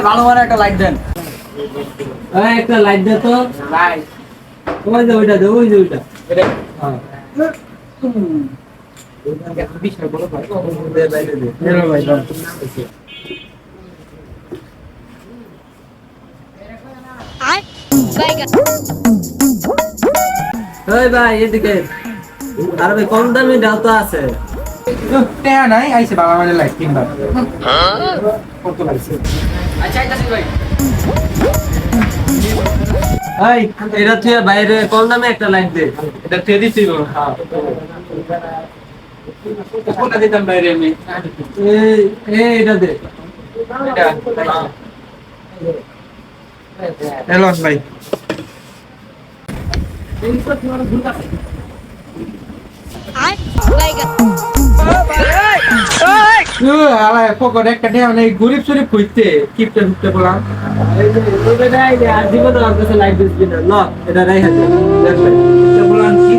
ভালো মানে একটা লাইট দেন। একটা লাইট দে তো। লাইট ওই যে ওইটা দে, ওই যে ওইটা। হ্যাঁ। ওই ভাই এদিকে, আর ভাই কম দামি ডাল তো আছে। টেয়া নাই আইছে বাবা মানে লাইট কিনবা। কত লাগছে? আচ্ছা আইতাছি ভাই। এই এটা তুই বাইরে কম দামে একটা লাইট দে। এটা তে দিছি গো। হ্যাঁ। কোনটা দিতাম বাইরে আমি? এটা দে। এটা। এলন ভাই। আলা পকেটে একটা টেয়া নাই গরিব শরীফ কইতে কিপটে ঢুকতে বললাম। আর জীবন লাইট দিস না, ল এটা রাই হাতে দেখ ভাই। বললাম কি